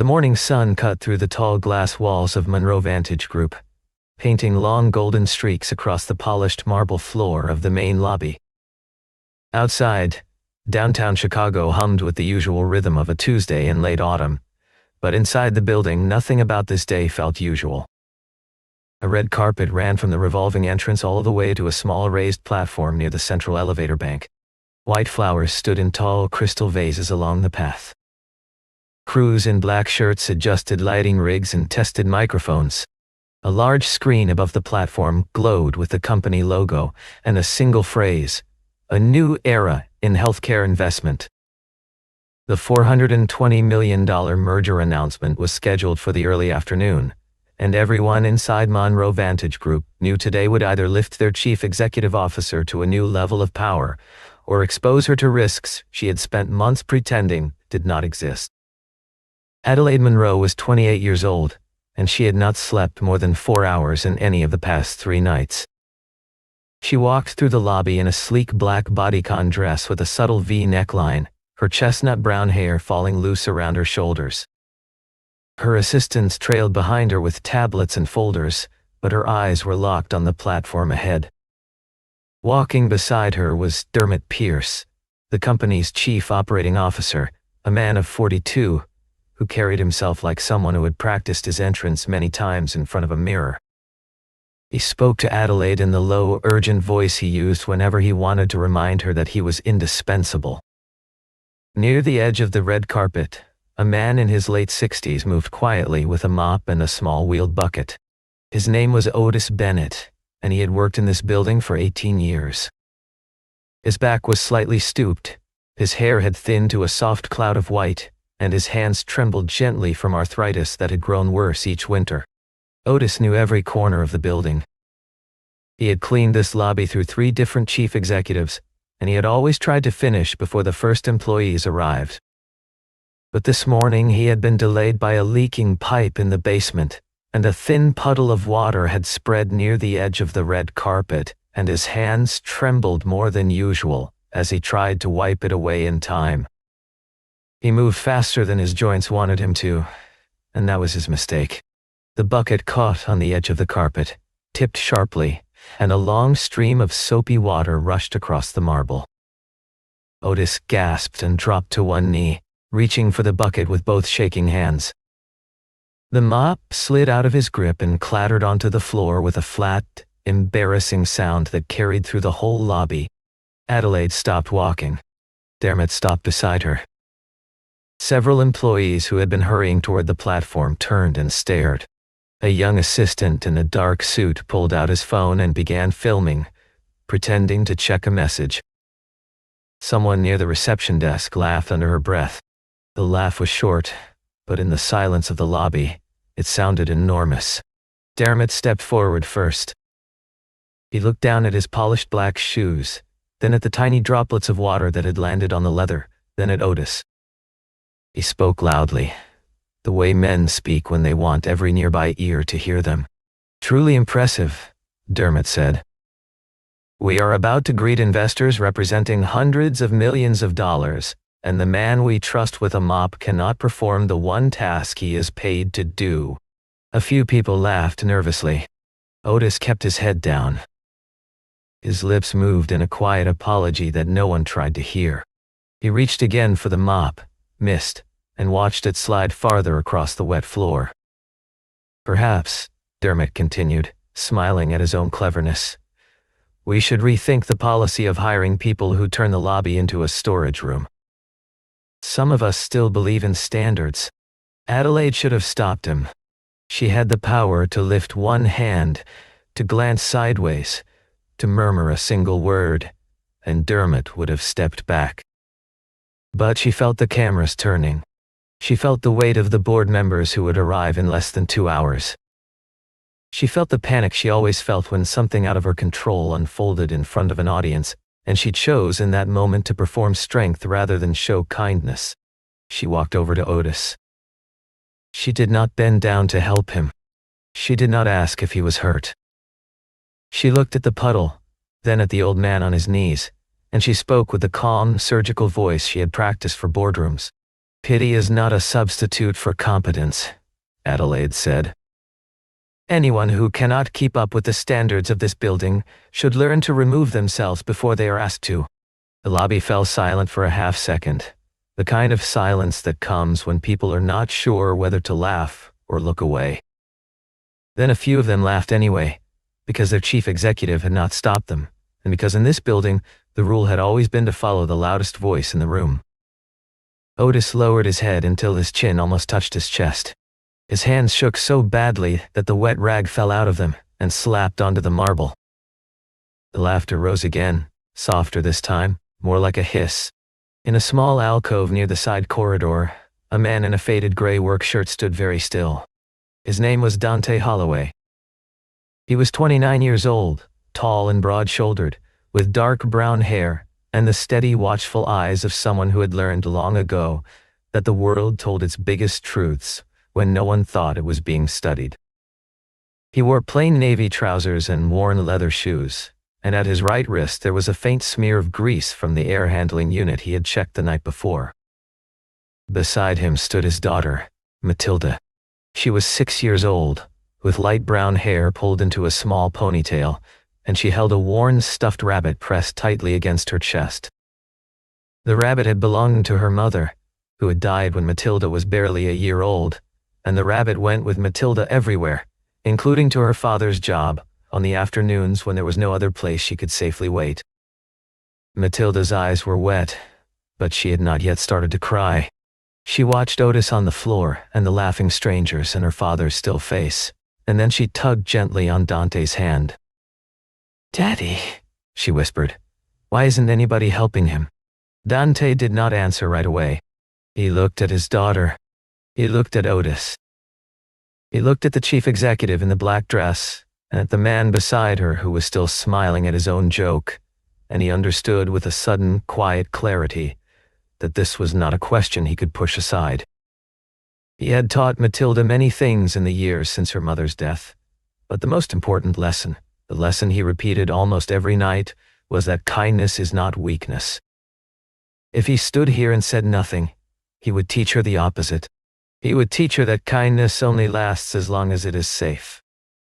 The morning sun cut through the tall glass walls of Monroe Vantage Group, painting long golden streaks across the polished marble floor of the main lobby. Outside, downtown Chicago hummed with the usual rhythm of a Tuesday in late autumn, but inside the building nothing about this day felt usual. A red carpet ran from the revolving entrance all the way to a small raised platform near the central elevator bank. White flowers stood in tall crystal vases along the path. Crews in black shirts adjusted lighting rigs and tested microphones. A large screen above the platform glowed with the company logo and a single phrase, "A new era in healthcare investment." The $420 million merger announcement was scheduled for the early afternoon, and everyone inside Monroe Vantage Group knew today would either lift their chief executive officer to a new level of power or expose her to risks she had spent months pretending did not exist. Adelaide Monroe was 28 years old, and she had not slept more than 4 hours in any of the past 3 nights. She walked through the lobby in a sleek black bodycon dress with a subtle V neckline, her chestnut brown hair falling loose around her shoulders. Her assistants trailed behind her with tablets and folders, but her eyes were locked on the platform ahead. Walking beside her was Dermot Pierce, the company's chief operating officer, a man of 42, who carried himself like someone who had practiced his entrance many times in front of a mirror. He spoke to Adelaide in the low, urgent voice he used whenever he wanted to remind her that he was indispensable. Near the edge of the red carpet, a man in his late 60s moved quietly with a mop and a small wheeled bucket. His name was Otis Bennett, and he had worked in this building for 18 years. His back was slightly stooped, his hair had thinned to a soft cloud of white, and his hands trembled gently from arthritis that had grown worse each winter. Otis knew every corner of the building. He had cleaned this lobby through 3 different chief executives, and he had always tried to finish before the first employees arrived. But this morning he had been delayed by a leaking pipe in the basement, and a thin puddle of water had spread near the edge of the red carpet, and his hands trembled more than usual as he tried to wipe it away in time. He moved faster than his joints wanted him to, and that was his mistake. The bucket caught on the edge of the carpet, tipped sharply, and a long stream of soapy water rushed across the marble. Otis gasped and dropped to one knee, reaching for the bucket with both shaking hands. The mop slid out of his grip and clattered onto the floor with a flat, embarrassing sound that carried through the whole lobby. Adelaide stopped walking. Dermot stopped beside her. Several employees who had been hurrying toward the platform turned and stared. A young assistant in a dark suit pulled out his phone and began filming, pretending to check a message. Someone near the reception desk laughed under her breath. The laugh was short, but in the silence of the lobby, it sounded enormous. Dermot stepped forward first. He looked down at his polished black shoes, then at the tiny droplets of water that had landed on the leather, then at Otis. He spoke loudly, the way men speak when they want every nearby ear to hear them. "Truly impressive," Dermot said. "We are about to greet investors representing hundreds of millions of dollars, and the man we trust with a mop cannot perform the one task he is paid to do." A few people laughed nervously. Otis kept his head down. His lips moved in a quiet apology that no one tried to hear. He reached again for the mop, missed, and watched it slide farther across the wet floor. "Perhaps," Dermot continued, smiling at his own cleverness, "we should rethink the policy of hiring people who turn the lobby into a storage room. Some of us still believe in standards." Adelaide should have stopped him. She had the power to lift one hand, to glance sideways, to murmur a single word, and Dermot would have stepped back. But she felt the cameras turning. She felt the weight of the board members who would arrive in less than 2 hours. She felt the panic she always felt when something out of her control unfolded in front of an audience, and she chose in that moment to perform strength rather than show kindness. She walked over to Otis. She did not bend down to help him. She did not ask if he was hurt. She looked at the puddle, then at the old man on his knees, and she spoke with the calm, surgical voice she had practiced for boardrooms. Pity is not a substitute for competence, Adelaide said. Anyone who cannot keep up with the standards of this building should learn to remove themselves before they are asked to. The lobby fell silent for a half-second, the kind of silence that comes when people are not sure whether to laugh or look away. Then a few of them laughed anyway, because their chief executive had not stopped them, and because in this building, the rule had always been to follow the loudest voice in the room. Otis lowered his head until his chin almost touched his chest. His hands shook so badly that the wet rag fell out of them and slapped onto the marble. The laughter rose again, softer this time, more like a hiss. In a small alcove near the side corridor, a man in a faded gray work shirt stood very still. His name was Dante Holloway. He was 29 years old, tall and broad-shouldered, with dark brown hair and the steady, watchful eyes of someone who had learned long ago that the world told its biggest truths when no one thought it was being studied. He wore plain navy trousers and worn leather shoes, and at his right wrist there was a faint smear of grease from the air handling unit he had checked the night before. Beside him stood his daughter, Matilda. She was 6 years old, with light brown hair pulled into a small ponytail, and she held a worn stuffed rabbit pressed tightly against her chest. The rabbit had belonged to her mother, who had died when Matilda was barely a year old, and the rabbit went with Matilda everywhere, including to her father's job, on the afternoons when there was no other place she could safely wait. Matilda's eyes were wet, but she had not yet started to cry. She watched Otis on the floor and the laughing strangers and her father's still face, and then she tugged gently on Dante's hand. "Daddy," she whispered, "why isn't anybody helping him?" Dante did not answer right away. He looked at his daughter. He looked at Otis. He looked at the chief executive in the black dress, and at the man beside her who was still smiling at his own joke, and he understood with a sudden, quiet clarity that this was not a question he could push aside. He had taught Matilda many things in the years since her mother's death, but the most important lesson, the lesson he repeated almost every night, was that kindness is not weakness. If he stood here and said nothing, he would teach her the opposite. He would teach her that kindness only lasts as long as it is safe.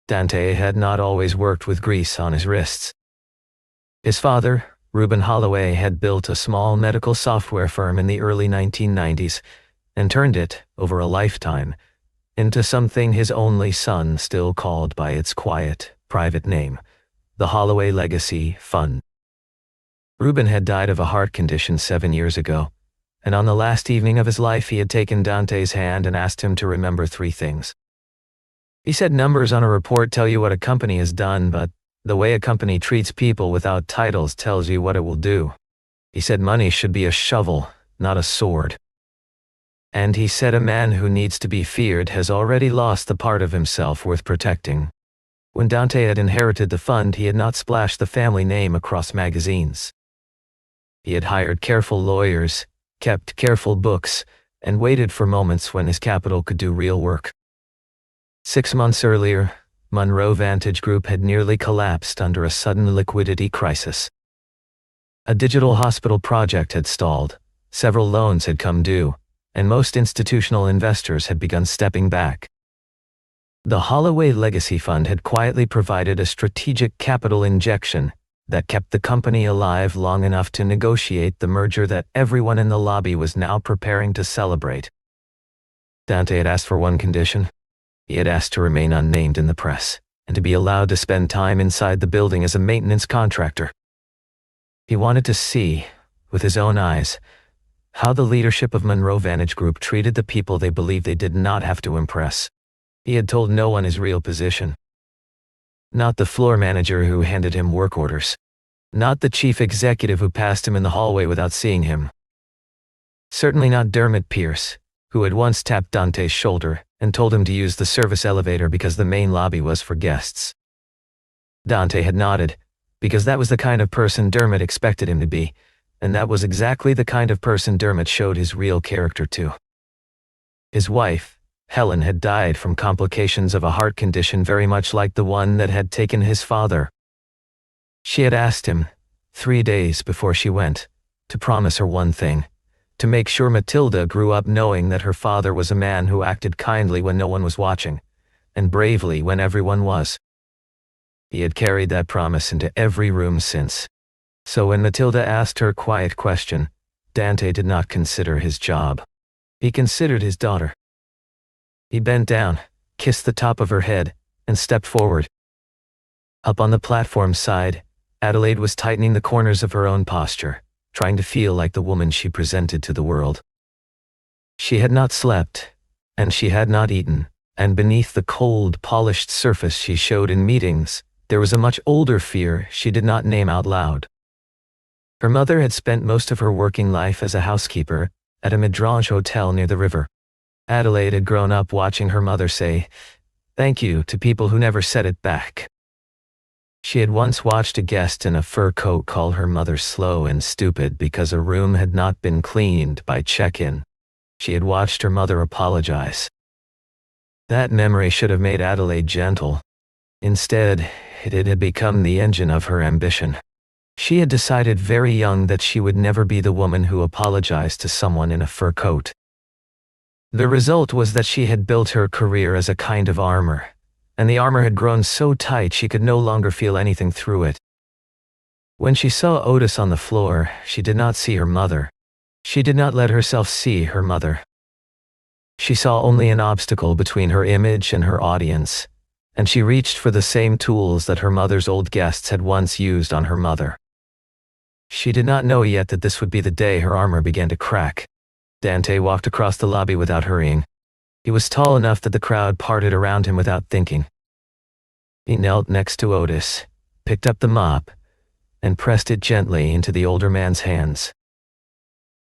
Dante had not always worked with grease on his wrists. His father, Reuben Holloway, had built a small medical software firm in the early 1990s and turned it, over a lifetime, into something his only son still called by its quiet, private name, the Holloway Legacy Fund. Reuben had died of a heart condition 7 years ago, and on the last evening of his life he had taken Dante's hand and asked him to remember 3 things. He said numbers on a report tell you what a company has done, but the way a company treats people without titles tells you what it will do. He said money should be a shovel, not a sword. And he said a man who needs to be feared has already lost the part of himself worth protecting. When Dante had inherited the fund, he had not splashed the family name across magazines. He had hired careful lawyers, kept careful books, and waited for moments when his capital could do real work. 6 months earlier, Monroe Vantage Group had nearly collapsed under a sudden liquidity crisis. A digital hospital project had stalled, several loans had come due, and most institutional investors had begun stepping back. The Holloway Legacy Fund had quietly provided a strategic capital injection that kept the company alive long enough to negotiate the merger that everyone in the lobby was now preparing to celebrate. Dante had asked for one condition. He had asked to remain unnamed in the press, and to be allowed to spend time inside the building as a maintenance contractor. He wanted to see, with his own eyes, how the leadership of Monroe Vantage Group treated the people they believed they did not have to impress. He had told no one his real position. Not the floor manager who handed him work orders. Not the chief executive who passed him in the hallway without seeing him. Certainly not Dermot Pierce, who had once tapped Dante's shoulder and told him to use the service elevator because the main lobby was for guests. Dante had nodded, because that was the kind of person Dermot expected him to be, and that was exactly the kind of person Dermot showed his real character to. His wife, Helen, had died from complications of a heart condition very much like the one that had taken his father. She had asked him, 3 days before she went, to promise her one thing, to make sure Matilda grew up knowing that her father was a man who acted kindly when no one was watching, and bravely when everyone was. He had carried that promise into every room since. So when Matilda asked her quiet question, Dante did not consider his job. He considered his daughter. He bent down, kissed the top of her head, and stepped forward. Up on the platform side, Adelaide was tightening the corners of her own posture, trying to feel like the woman she presented to the world. She had not slept, and she had not eaten, and beneath the cold, polished surface she showed in meetings, there was a much older fear she did not name out loud. Her mother had spent most of her working life as a housekeeper at a mid-range hotel near the river. Adelaide had grown up watching her mother say, "Thank you" to people who never said it back. She had once watched a guest in a fur coat call her mother slow and stupid because a room had not been cleaned by check-in. She had watched her mother apologize. That memory should have made Adelaide gentle. Instead, it had become the engine of her ambition. She had decided very young that she would never be the woman who apologized to someone in a fur coat. The result was that she had built her career as a kind of armor, and the armor had grown so tight she could no longer feel anything through it. When she saw Otis on the floor, she did not see her mother. She did not let herself see her mother. She saw only an obstacle between her image and her audience, and she reached for the same tools that her mother's old guests had once used on her mother. She did not know yet that this would be the day her armor began to crack. Dante walked across the lobby without hurrying. He was tall enough that the crowd parted around him without thinking. He knelt next to Otis, picked up the mop, and pressed it gently into the older man's hands.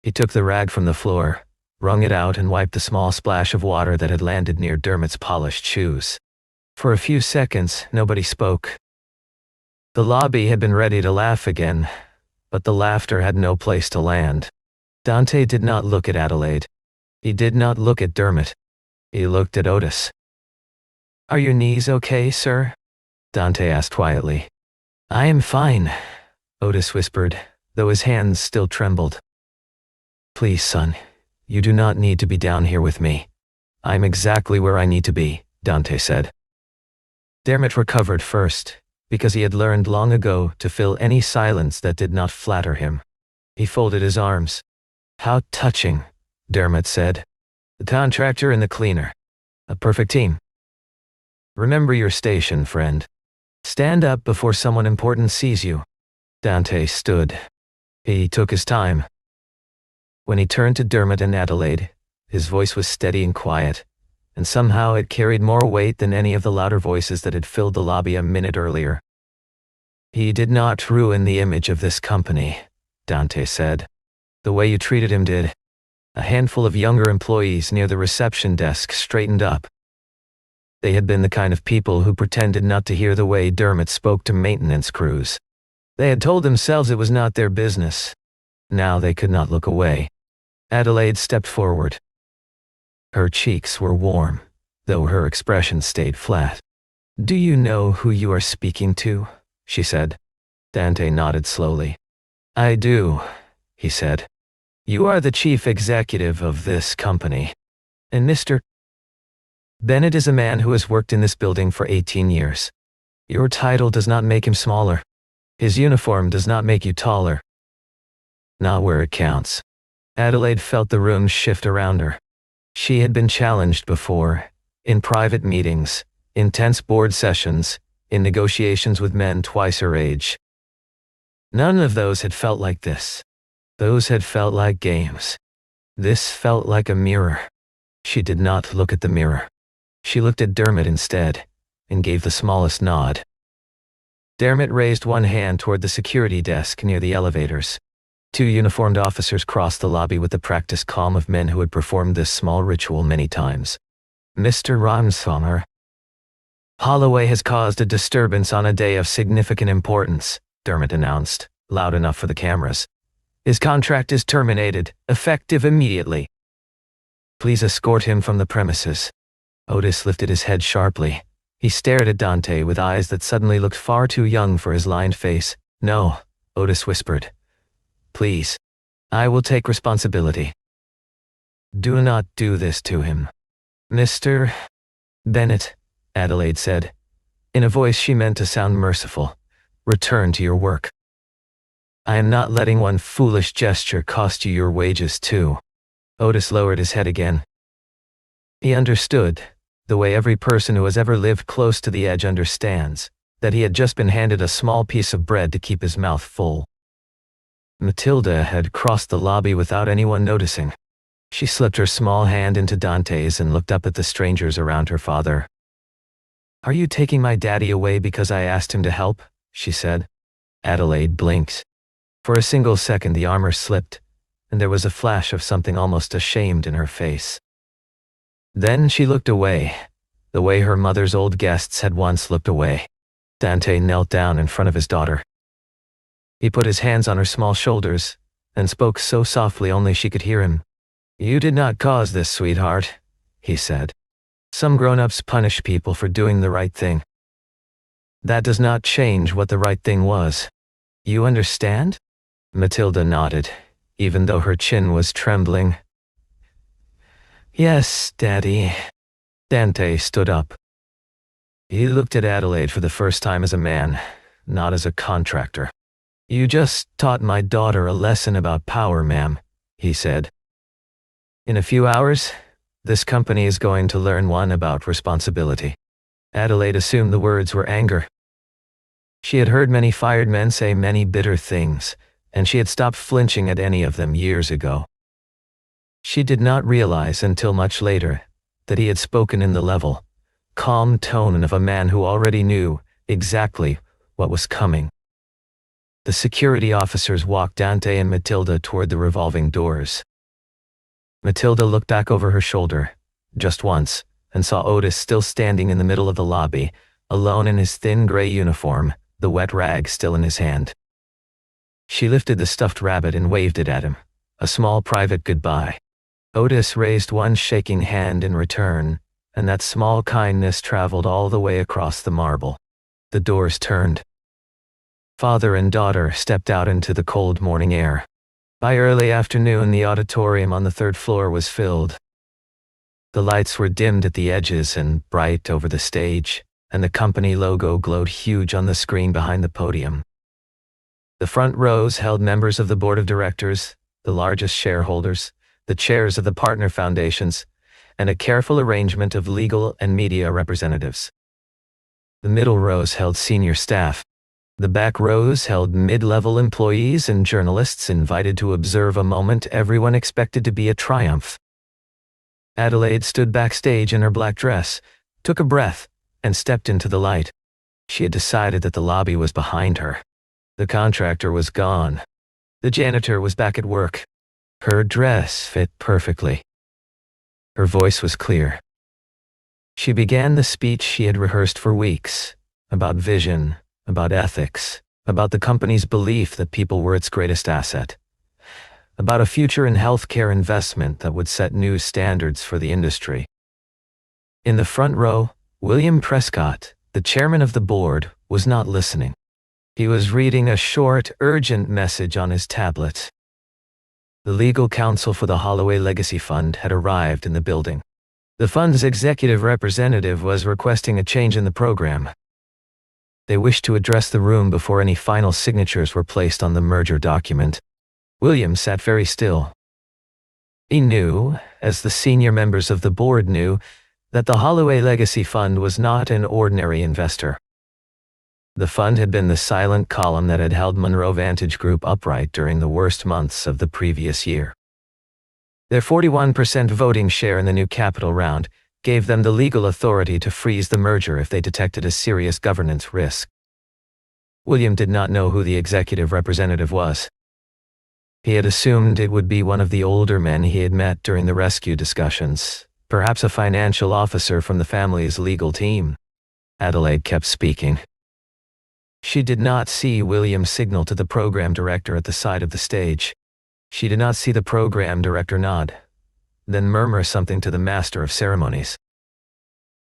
He took the rag from the floor, wrung it out, and wiped the small splash of water that had landed near Dermot's polished shoes. For a few seconds, nobody spoke. The lobby had been ready to laugh again, but the laughter had no place to land. Dante did not look at Adelaide. He did not look at Dermot. He looked at Otis. "Are your knees okay, sir?" Dante asked quietly. "I am fine," Otis whispered, though his hands still trembled. "Please, son, you do not need to be down here with me. I'm exactly where I need to be," Dante said. Dermot recovered first, because he had learned long ago to fill any silence that did not flatter him. He folded his arms. "How touching," Dermot said. "The contractor and the cleaner. A perfect team. Remember your station, friend. Stand up before someone important sees you." Dante stood. He took his time. When he turned to Dermot and Adelaide, his voice was steady and quiet, and somehow it carried more weight than any of the louder voices that had filled the lobby a minute earlier. "He did not ruin the image of this company," Dante said. "The way you treated him did." A handful of younger employees near the reception desk straightened up. They had been the kind of people who pretended not to hear the way Dermot spoke to maintenance crews. They had told themselves it was not their business. Now they could not look away. Adelaide stepped forward. Her cheeks were warm, though her expression stayed flat. "Do you know who you are speaking to?" she said. Dante nodded slowly. "I do," he said. "You are the chief executive of this company. And Mr. Bennett is a man who has worked in this building for 18 years. Your title does not make him smaller. His uniform does not make you taller. Not where it counts." Adelaide felt the room shift around her. She had been challenged before, in private meetings, in tense board sessions, in negotiations with men twice her age. None of those had felt like this. Those had felt like games. This felt like a mirror. She did not look at the mirror. She looked at Dermot instead, and gave the smallest nod. Dermot raised one hand toward the security desk near the elevators. Two uniformed officers crossed the lobby with the practiced calm of men who had performed this small ritual many times. "Mr. Ramshammer, Holloway has caused a disturbance on a day of significant importance," Dermot announced, loud enough for the cameras. "His contract is terminated, effective immediately. Please escort him from the premises." Otis lifted his head sharply. He stared at Dante with eyes that suddenly looked far too young for his lined face. "No," Otis whispered. "Please. I will take responsibility." Do not do this to him. Mr. Bennett, Adelaide said, in a voice she meant to sound merciful. Return to your work. I am not letting one foolish gesture cost you your wages too. Otis lowered his head again. He understood, the way every person who has ever lived close to the edge understands, that he had just been handed a small piece of bread to keep his mouth full. Matilda had crossed the lobby without anyone noticing. She slipped her small hand into Dante's and looked up at the strangers around her father. Are you taking my daddy away because I asked him to help? She said. Adelaide blinked. For a single second the armor slipped, and there was a flash of something almost ashamed in her face. Then she looked away, the way her mother's old guests had once looked away. Dante knelt down in front of his daughter. He put his hands on her small shoulders and spoke so softly only she could hear him. You did not cause this, sweetheart, he said. Some grown-ups punish people for doing the right thing. That does not change what the right thing was. You understand? Matilda nodded, even though her chin was trembling. Yes, Daddy. Dante stood up. He looked at Adelaide for the first time as a man, not as a contractor. You just taught my daughter a lesson about power, ma'am, he said. In a few hours, this company is going to learn one about responsibility. Adelaide assumed the words were anger. She had heard many fired men say many bitter things, and she had stopped flinching at any of them years ago. She did not realize until much later that he had spoken in the level, calm tone of a man who already knew exactly what was coming. The security officers walked Dante and Matilda toward the revolving doors. Matilda looked back over her shoulder, just once, and saw Otis still standing in the middle of the lobby, alone in his thin gray uniform, the wet rag still in his hand. She lifted the stuffed rabbit and waved it at him, a small private goodbye. Otis raised one shaking hand in return, and that small kindness traveled all the way across the marble. The doors turned. Father and daughter stepped out into the cold morning air. By early afternoon, the auditorium on the third floor was filled. The lights were dimmed at the edges and bright over the stage, and the company logo glowed huge on the screen behind the podium. The front rows held members of the board of directors, the largest shareholders, the chairs of the partner foundations, and a careful arrangement of legal and media representatives. The middle rows held senior staff. The back rows held mid-level employees and journalists invited to observe a moment everyone expected to be a triumph. Adelaide stood backstage in her black dress, took a breath, and stepped into the light. She had decided that the lobby was behind her. The contractor was gone. The janitor was back at work. Her dress fit perfectly. Her voice was clear. She began the speech she had rehearsed for weeks, about vision, about ethics, about the company's belief that people were its greatest asset, about a future in healthcare investment that would set new standards for the industry. In the front row, William Prescott, the chairman of the board, was not listening. He was reading a short, urgent message on his tablet. The legal counsel for the Holloway Legacy Fund had arrived in the building. The fund's executive representative was requesting a change in the program. They wished to address the room before any final signatures were placed on the merger document. William sat very still. He knew, as the senior members of the board knew, that the Holloway Legacy Fund was not an ordinary investor. The fund had been the silent column that had held Monroe Vantage Group upright during the worst months of the previous year. Their 41% voting share in the new capital round gave them the legal authority to freeze the merger if they detected a serious governance risk. William did not know who the executive representative was. He had assumed it would be one of the older men he had met during the rescue discussions, perhaps a financial officer from the family's legal team. Adelaide kept speaking. She did not see William signal to the program director at the side of the stage. She did not see the program director nod, then murmur something to the master of ceremonies.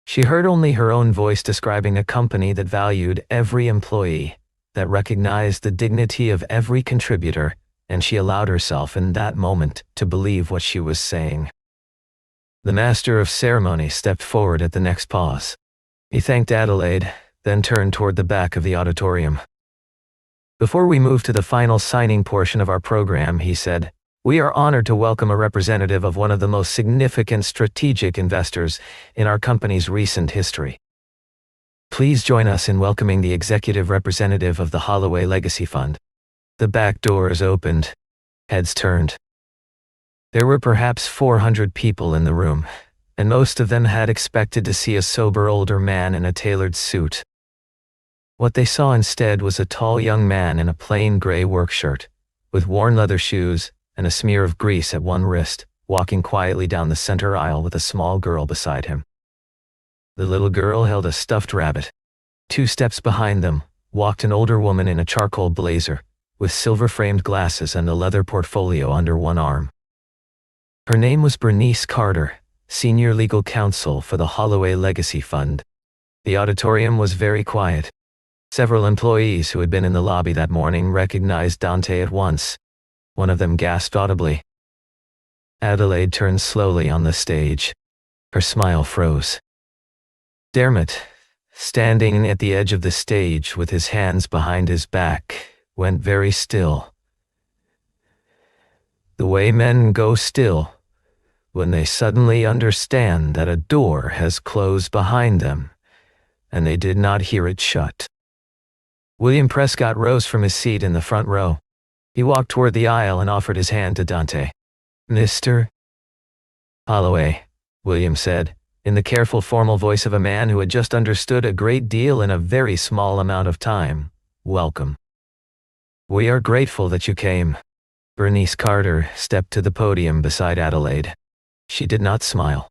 She heard only her own voice describing a company that valued every employee, that recognized the dignity of every contributor, and she allowed herself in that moment to believe what she was saying. The master of ceremony stepped forward at the next pause. He thanked Adelaide, then turned toward the back of the auditorium. Before we move to the final signing portion of our program, he said, "We are honored to welcome a representative of one of the most significant strategic investors in our company's recent history. Please join us in welcoming the executive representative of the Holloway Legacy Fund." The back doors opened. Heads turned. There were perhaps 400 people in the room, and most of them had expected to see a sober older man in a tailored suit. What they saw instead was a tall young man in a plain gray work shirt, with worn leather shoes and a smear of grease at one wrist, walking quietly down the center aisle with a small girl beside him. The little girl held a stuffed rabbit. 2 steps behind them walked an older woman in a charcoal blazer, with silver-framed glasses and a leather portfolio under one arm. Her name was Bernice Carter, Senior Legal Counsel for the Holloway Legacy Fund. The auditorium was very quiet. Several employees who had been in the lobby that morning recognized Dante at once. One of them gasped audibly. Adelaide turned slowly on the stage. Her smile froze. Dermot, standing at the edge of the stage with his hands behind his back, went very still. The way men go still when they suddenly understand that a door has closed behind them, and they did not hear it shut. William Prescott rose from his seat in the front row. He walked toward the aisle and offered his hand to Dante. "Mr. Holloway," William said, in the careful formal voice of a man who had just understood a great deal in a very small amount of time, "Welcome. We are grateful that you came." Bernice Carter stepped to the podium beside Adelaide. She did not smile.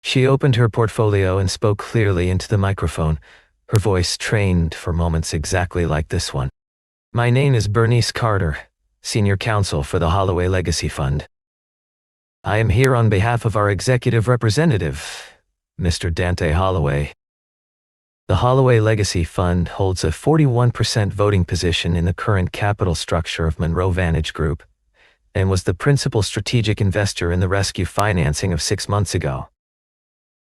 She opened her portfolio and spoke clearly into the microphone, her voice trained for moments exactly like this one. "My name is Bernice Carter, Senior Counsel for the Holloway Legacy Fund. I am here on behalf of our executive representative, Mr. Dante Holloway. The Holloway Legacy Fund holds a 41% voting position in the current capital structure of Monroe Vantage Group, and was the principal strategic investor in the rescue financing of 6 months ago.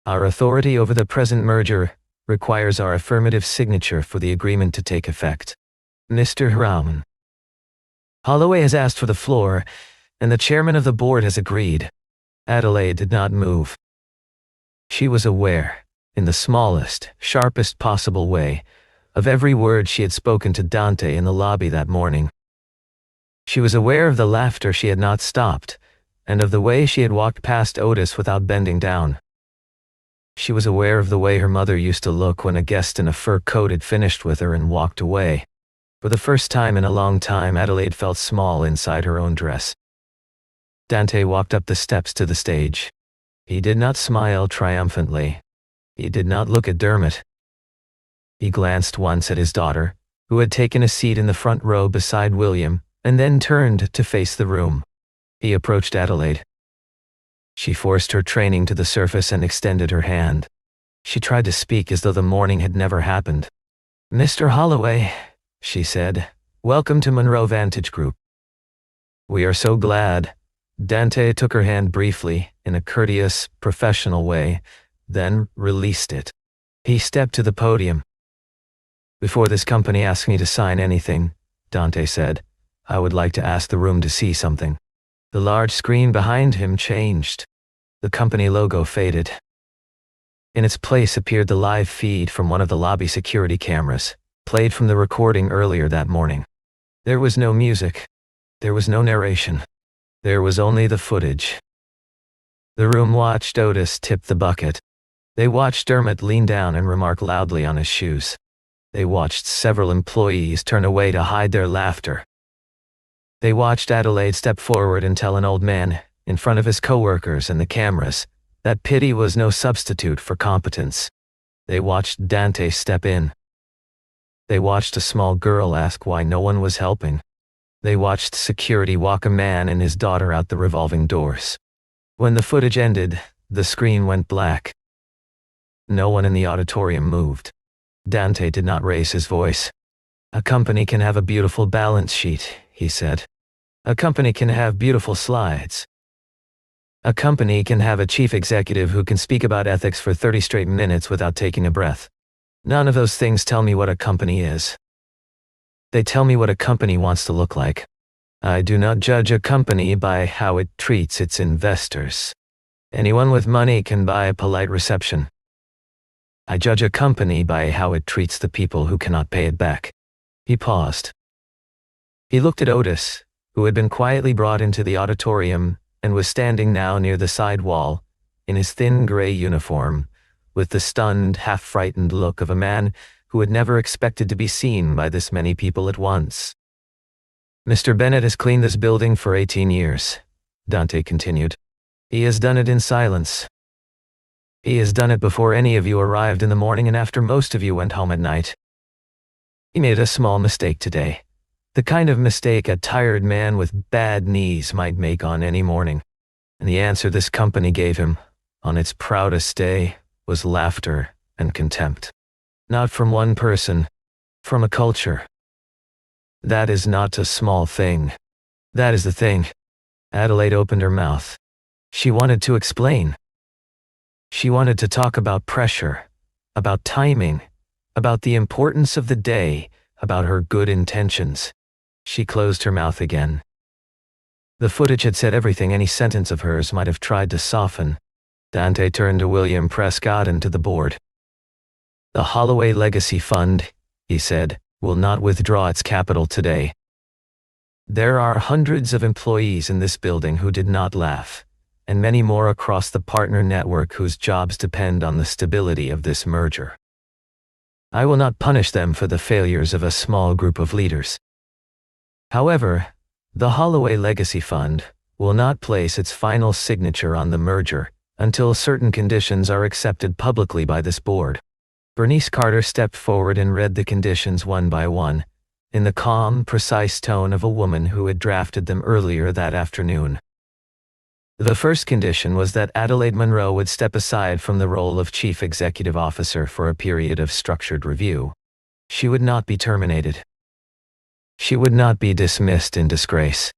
Our authority over the present merger requires our affirmative signature for the agreement to take effect. Mr. Rahman. Holloway has asked for the floor, and the chairman of the board has agreed." Adelaide did not move. She was aware, in the smallest, sharpest possible way, of every word she had spoken to Dante in the lobby that morning. She was aware of the laughter she had not stopped, and of the way she had walked past Otis without bending down. She was aware of the way her mother used to look when a guest in a fur coat had finished with her and walked away. For the first time in a long time, Adelaide felt small inside her own dress. Dante walked up the steps to the stage. He did not smile triumphantly. He did not look at Dermot. He glanced once at his daughter, who had taken a seat in the front row beside William, and then turned to face the room. He approached Adelaide. She forced her training to the surface and extended her hand. She tried to speak as though the morning had never happened. "Mr. Holloway," she said, "welcome to Monroe Vantage Group." "We are so glad." Dante took her hand briefly, in a courteous, professional way, then released it. He stepped to the podium. "Before this company asks me to sign anything," Dante said, "I would like to ask the room to see something." The large screen behind him changed. The company logo faded. In its place appeared the live feed from one of the lobby security cameras, played from the recording earlier that morning. There was no music. There was no narration. There was only the footage. The room watched Otis tip the bucket. They watched Dermot lean down and remark loudly on his shoes. They watched several employees turn away to hide their laughter. They watched Adelaide step forward and tell an old man, in front of his coworkers and the cameras, that pity was no substitute for competence. They watched Dante step in. They watched a small girl ask why no one was helping. They watched security walk a man and his daughter out the revolving doors. When the footage ended, the screen went black. No one in the auditorium moved. Dante did not raise his voice. "A company can have a beautiful balance sheet," he said. "A company can have beautiful slides. A company can have a chief executive who can speak about ethics for 30 straight minutes without taking a breath. None of those things tell me what a company is. They tell me what a company wants to look like. I do not judge a company by how it treats its investors. Anyone with money can buy a polite reception. I judge a company by how it treats the people who cannot pay it back. He paused. He looked at Otis, who had been quietly brought into the auditorium and was standing now near the side wall, in his thin gray uniform, with the stunned, half-frightened look of a man who had never expected to be seen by this many people at once. Mr. Bennett has cleaned this building for 18 years, Dante continued. He has done it in silence. He has done it before any of you arrived in the morning and after most of you went home at night. He made a small mistake today. The kind of mistake a tired man with bad knees might make on any morning. And the answer this company gave him, on its proudest day, was laughter and contempt. Not from one person, from a culture. That is not a small thing. That is the thing. Adelaide opened her mouth. She wanted to explain. She wanted to talk about pressure, about timing, about the importance of the day, about her good intentions. She closed her mouth again. The footage had said everything any sentence of hers might have tried to soften. Dante turned to William Prescott and to the board. The Holloway Legacy Fund, he said, will not withdraw its capital today. There are hundreds of employees in this building who did not laugh, and many more across the partner network whose jobs depend on the stability of this merger. I will not punish them for the failures of a small group of leaders. However, the Holloway Legacy Fund will not place its final signature on the merger until certain conditions are accepted publicly by this board. Bernice Carter stepped forward and read the conditions one by one, in the calm, precise tone of a woman who had drafted them earlier that afternoon. The first condition was that Adelaide Monroe would step aside from the role of Chief Executive Officer for a period of structured review. She would not be terminated. She would not be dismissed in disgrace.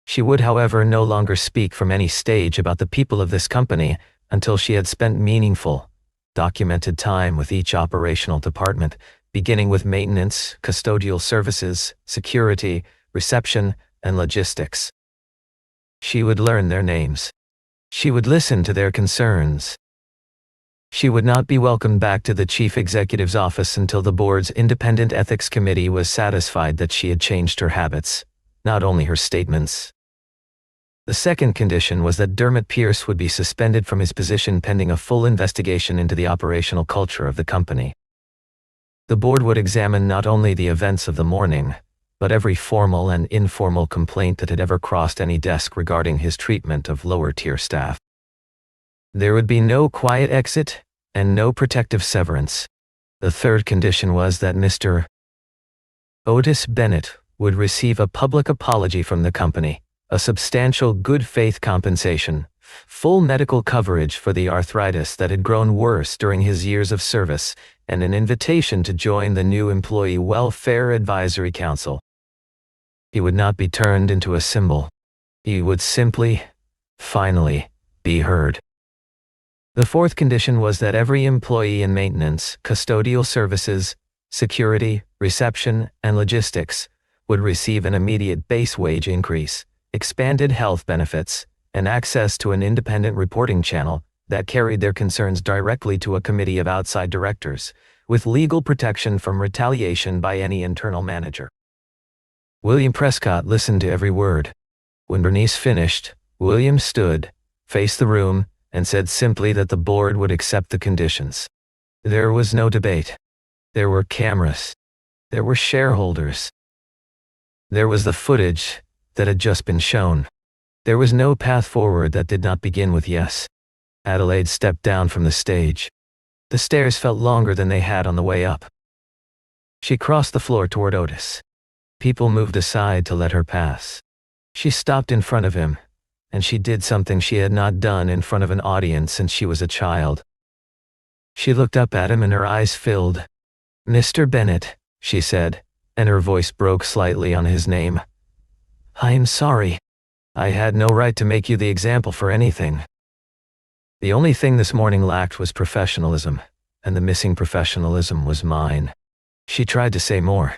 She would, however, no longer speak from any stage about the people of this company until she had spent meaningful, documented time with each operational department, beginning with maintenance, custodial services, security, reception, and logistics. She would learn their names. She would listen to their concerns. She would not be welcomed back to the chief executive's office until the board's independent ethics committee was satisfied that she had changed her habits, not only her statements. The second condition was that Dermot Pierce would be suspended from his position pending a full investigation into the operational culture of the company. The board would examine not only the events of the morning, but every formal and informal complaint that had ever crossed any desk regarding his treatment of lower-tier staff. There would be no quiet exit and no protective severance. The third condition was that Mr. Otis Bennett would receive a public apology from the company, a substantial good faith compensation, full medical coverage for the arthritis that had grown worse during his years of service, and an invitation to join the new Employee Welfare Advisory Council. He would not be turned into a symbol. He would simply, finally, be heard. The fourth condition was that every employee in maintenance, custodial services, security, reception, and logistics would receive an immediate base wage increase, expanded health benefits, and access to an independent reporting channel that carried their concerns directly to a committee of outside directors, with legal protection from retaliation by any internal manager. William Prescott listened to every word. When Bernice finished, William stood, faced the room, and said simply that the board would accept the conditions. There was no debate. There were cameras. There were shareholders. There was the footage that had just been shown. There was no path forward that did not begin with yes. Adelaide stepped down from the stage. The stairs felt longer than they had on the way up. She crossed the floor toward Otis. People moved aside to let her pass. She stopped in front of him, and she did something she had not done in front of an audience since she was a child. She looked up at him and her eyes filled. "Mr. Bennett," she said, and her voice broke slightly on his name. "I am sorry. I had no right to make you the example for anything. The only thing this morning lacked was professionalism, and the missing professionalism was mine. She tried to say more.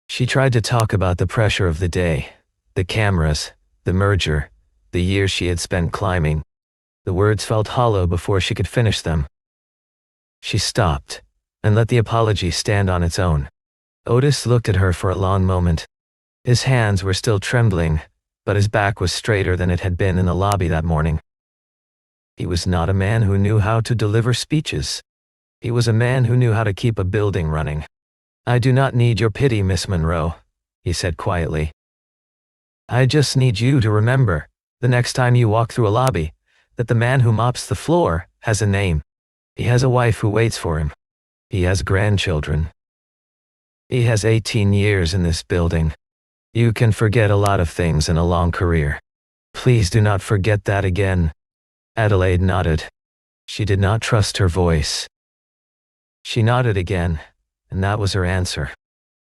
She tried to talk about the pressure of the day, the cameras, the merger, the years she had spent climbing. The words felt hollow before she could finish them. She stopped, and let the apology stand on its own. Otis looked at her for a long moment. His hands were still trembling, but his back was straighter than it had been in the lobby that morning. He was not a man who knew how to deliver speeches. He was a man who knew how to keep a building running. "I do not need your pity, Miss Monroe," he said quietly. "I just need you to remember, the next time you walk through a lobby, that the man who mops the floor has a name. He has a wife who waits for him. He has grandchildren. He has 18 years in this building. You can forget a lot of things in a long career. Please do not forget that again." Adelaide nodded. She did not trust her voice. She nodded again, and that was her answer.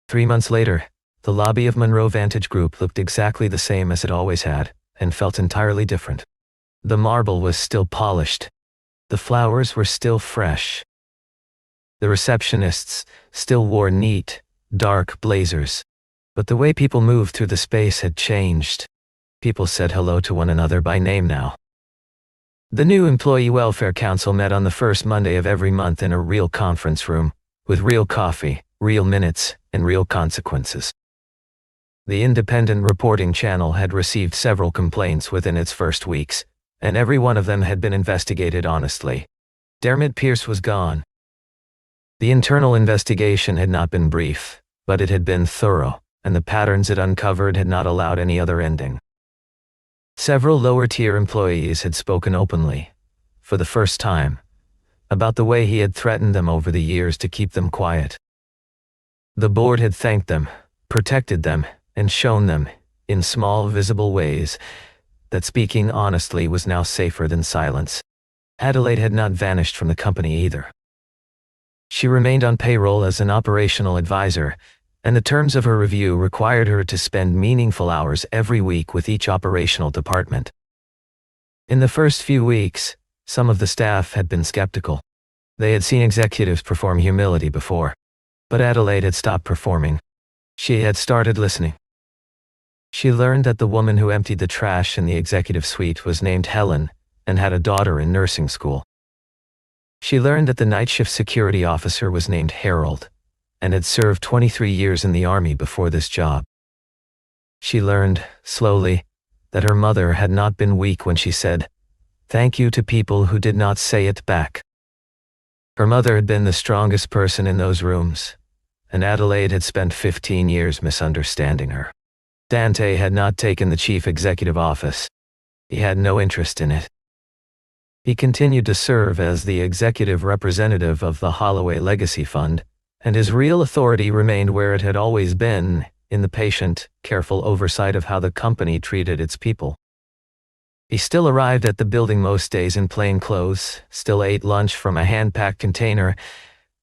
3 months later, the lobby of Monroe Vantage Group looked exactly the same as it always had, and felt entirely different. The marble was still polished. The flowers were still fresh. The receptionists still wore neat, dark blazers. But the way people moved through the space had changed. People said hello to one another by name now. The new Employee Welfare Council met on the first Monday of every month in a real conference room, with real coffee, real minutes, and real consequences. The independent reporting channel had received several complaints within its first weeks, and every one of them had been investigated honestly. Dermot Pierce was gone. The internal investigation had not been brief, but it had been thorough, and the patterns it uncovered had not allowed any other ending. Several lower-tier employees had spoken openly, for the first time, about the way he had threatened them over the years to keep them quiet. The board had thanked them, protected them, and shown them, in small, visible ways, that speaking honestly was now safer than silence. Adelaide had not vanished from the company either. She remained on payroll as an operational advisor, and the terms of her review required her to spend meaningful hours every week with each operational department. In the first few weeks, some of the staff had been skeptical. They had seen executives perform humility before. But Adelaide had stopped performing. She had started listening. She learned that the woman who emptied the trash in the executive suite was named Helen and had a daughter in nursing school. She learned that the night shift security officer was named Harold and had served 23 years in the army before this job. She learned, slowly, that her mother had not been weak when she said, "Thank you" to people who did not say it back. Her mother had been the strongest person in those rooms, and Adelaide had spent 15 years misunderstanding her. Dante had not taken the chief executive office. He had no interest in it. He continued to serve as the executive representative of the Holloway Legacy Fund, and his real authority remained where it had always been, in the patient, careful oversight of how the company treated its people. He still arrived at the building most days in plain clothes, still ate lunch from a hand-packed container,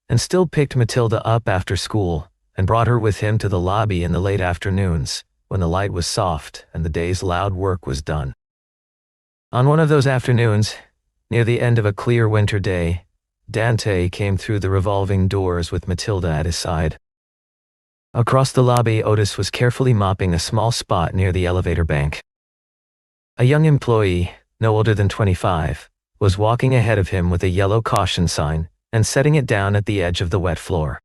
and still picked Matilda up after school and brought her with him to the lobby in the late afternoons, when the light was soft and the day's loud work was done. On one of those afternoons, near the end of a clear winter day, Dante came through the revolving doors with Matilda at his side. Across the lobby, Otis was carefully mopping a small spot near the elevator bank. A young employee, no older than 25, was walking ahead of him with a yellow caution sign and setting it down at the edge of the wet floor.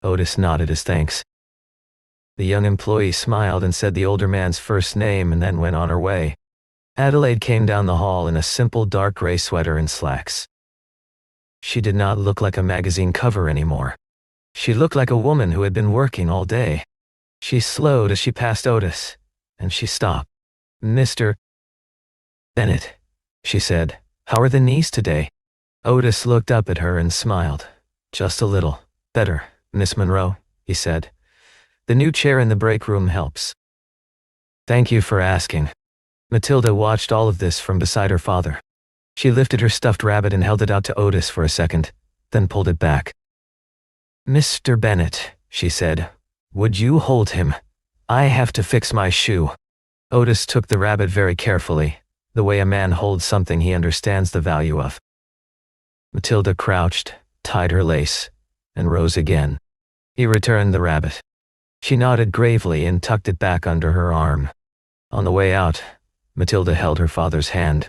Otis nodded his thanks. The young employee smiled and said the older man's first name and then went on her way. Adelaide came down the hall in a simple dark gray sweater and slacks. She did not look like a magazine cover anymore. She looked like a woman who had been working all day. She slowed as she passed Otis, and she stopped. "Mr. Bennett," she said, "how are the knees today?" Otis looked up at her and smiled. "Just a little better, Miss Monroe," he said. "The new chair in the break room helps." "Thank you for asking." Matilda watched all of this from beside her father. She lifted her stuffed rabbit and held it out to Otis for a second, then pulled it back. "Mr. Bennett," she said, "would you hold him? I have to fix my shoe." Otis took the rabbit very carefully, the way a man holds something he understands the value of. Matilda crouched, tied her lace, and rose again. He returned the rabbit. She nodded gravely and tucked it back under her arm. On the way out, Matilda held her father's hand.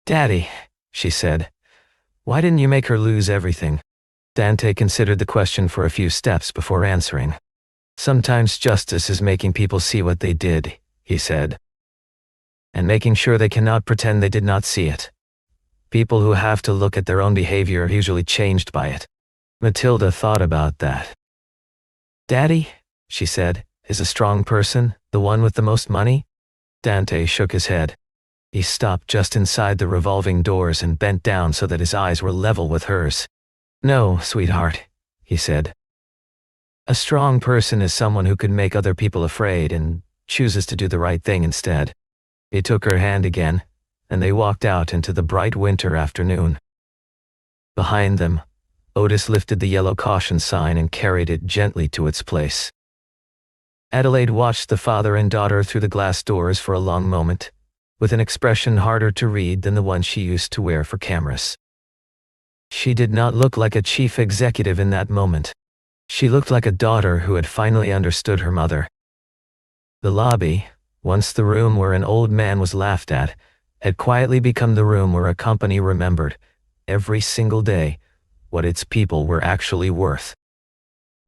"Daddy," she said, "why didn't you make her lose everything?" Dante considered the question for a few steps before answering. "Sometimes justice is making people see what they did," he said, "and making sure they cannot pretend they did not see it. People who have to look at their own behavior are usually changed by it." Matilda thought about that. "Daddy," she said, "is a strong person the one with the most money?" Dante shook his head. He stopped just inside the revolving doors and bent down so that his eyes were level with hers. "No, sweetheart," he said. "A strong person is someone who can make other people afraid and chooses to do the right thing instead." He took her hand again, and they walked out into the bright winter afternoon. Behind them, Otis lifted the yellow caution sign and carried it gently to its place. Adelaide watched the father and daughter through the glass doors for a long moment, with an expression harder to read than the one she used to wear for cameras. She did not look like a chief executive in that moment. She looked like a daughter who had finally understood her mother. The lobby, once the room where an old man was laughed at, had quietly become the room where a company remembered, every single day, what its people were actually worth.